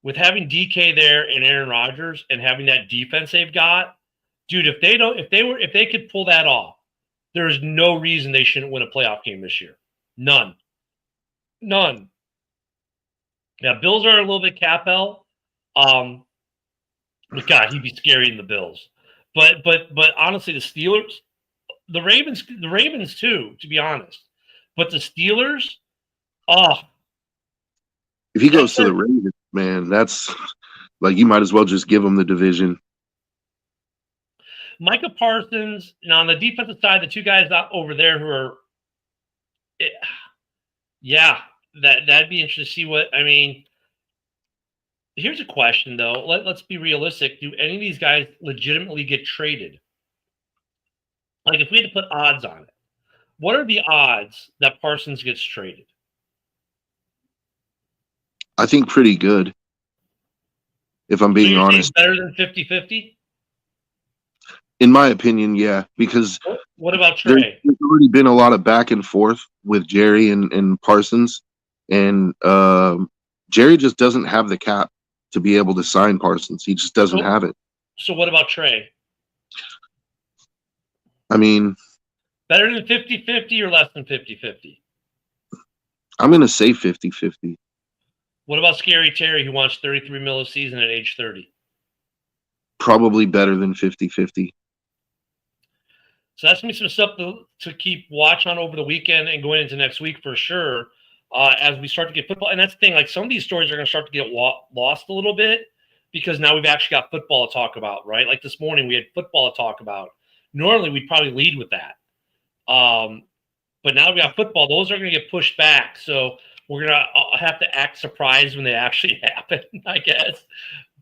with having DK there and Aaron Rodgers and having that defense they've got, dude, if they could pull that off, there's no reason they shouldn't win a playoff game this year. None. Now, Bills are a little bit cap-held. But God, he'd be scary in the Bills. But honestly, the Steelers, The Ravens too, to be honest. But the Steelers, oh, If he goes to the Ravens, man, that's like you might as well just give him the division. Micah Parsons. Now on the defensive side, the two guys out over there who are, that'd be interesting to see what. I mean, here's a question though. Let's be realistic. Do any of these guys legitimately get traded? Like if we had to put odds on it, what are the odds that Parsons gets traded? I think pretty good. If I'm being honest, better than 50-50? In my opinion, yeah, because what about Trey? There's already been a lot of back and forth with Jerry and Parsons, and Jerry just doesn't have the cap to be able to sign Parsons. He just doesn't have it. So what about Trey? I mean, better than 50-50 or less than 50-50? I'm going to say 50-50. What about Scary Terry, who wants $33 million a season at age 30? Probably better than 50-50. So that's going to be some stuff to keep watch on over the weekend and going into next week for sure as we start to get football. And that's the thing, like some of these stories are going to start to get lost a little bit because now we've actually got football to talk about, right? Like this morning we had football to talk about. Normally we'd probably lead with that. But now we got football. Those are going to get pushed back. So we're going to have to act surprised when they actually happen, I guess.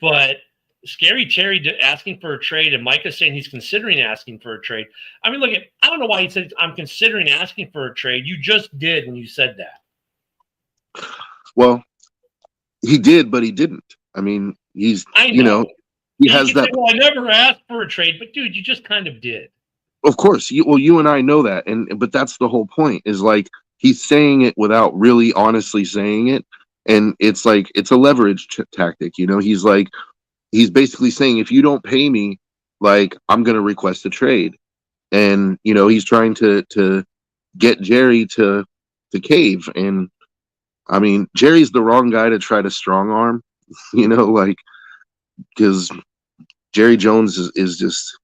But Scary Terry asking for a trade and Micah saying he's considering asking for a trade. I mean, look, I don't know why he said I'm considering asking for a trade. You just did when you said that. Well, he did, but he didn't. I mean, he has that. Well, I never asked for a trade, but dude, you just kind of did. Of course, you and I know that, but that's the whole point. Is like he's saying it without really honestly saying it, and it's like it's a leverage tactic. You know, he's basically saying if you don't pay me, like I'm going to request a trade, and he's trying to get Jerry to cave. And I mean, Jerry's the wrong guy to try to strong arm, because Jerry Jones is just,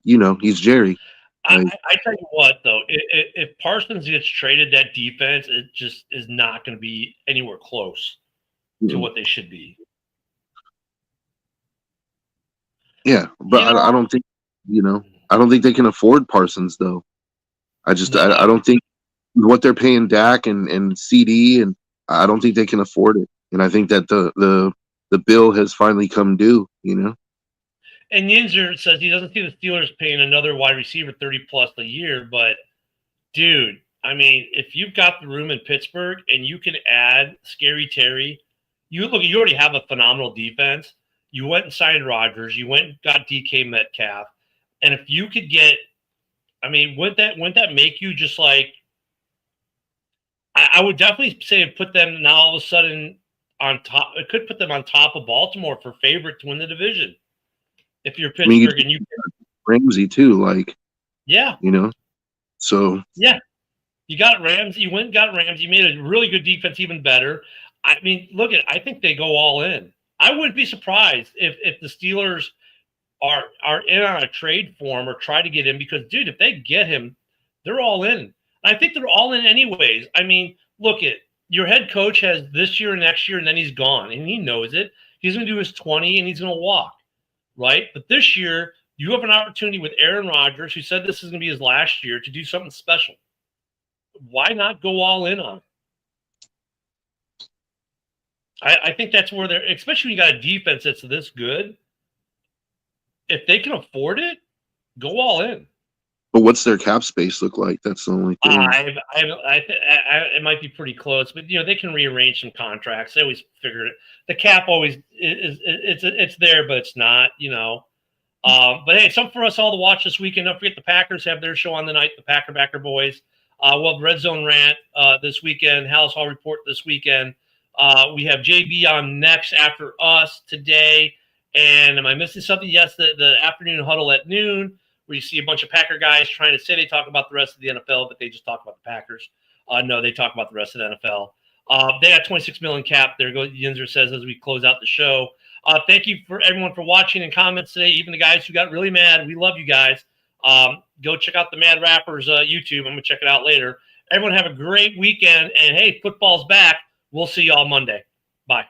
he's Jerry. I tell you what, though, if Parsons gets traded, that defense, it just is not going to be anywhere close to what they should be. Yeah, but I don't think, I don't think they can afford Parsons, though. I don't think what they're paying Dak and CD, and I don't think they can afford it. And I think that the bill has finally come due, And Yinzer says he doesn't see the Steelers paying another wide receiver 30+ a year. But, dude, I mean, if you've got the room in Pittsburgh and you can add Scary Terry, you already have a phenomenal defense. You went and signed Rodgers. You went and got DK Metcalf. And if you could get – I mean, wouldn't that make you just like – I would definitely say put them now all of a sudden on top – it could put them on top of Baltimore for favorite to win the division. If you're Pittsburgh and you Ramsey too, yeah, so yeah, you got Ramsey. You went and got Ramsey. You made a really good defense even better. I mean, I think they go all in. I wouldn't be surprised if the Steelers are in on a trade form or try to get him because, dude, if they get him, they're all in. I think they're all in anyways. I mean, your head coach has this year and next year, and then he's gone, and he knows it. He's going to do his 20, and he's going to walk. Right? But this year, you have an opportunity with Aaron Rodgers, who said this is going to be his last year, to do something special. Why not go all in on it? I think that's where they're, especially when you got a defense that's this good. If they can afford it, go all in. But what's their cap space look like? That's the only thing. It might be pretty close, but they can rearrange some contracts. They always figure it. The cap always it's there, but it's not. But hey, something for us all to watch this weekend. Don't forget the Packers have their show on the night. The Backer Boys. We'll have Red Zone Rant this weekend. House Hall Report this weekend. We have JB on next after us today. And am I missing something? Yes, the afternoon huddle at noon, where you see a bunch of Packer guys trying to say they talk about the rest of the NFL, but they just talk about the Packers. No, they talk about the rest of the NFL. They got $26 million cap. There goes Yinzer says as we close out the show. Thank you for everyone for watching and comments today, even the guys who got really mad. We love you guys. Go check out the Mad Rappers YouTube. I'm going to check it out later. Everyone have a great weekend. And, hey, football's back. We'll see y'all Monday. Bye.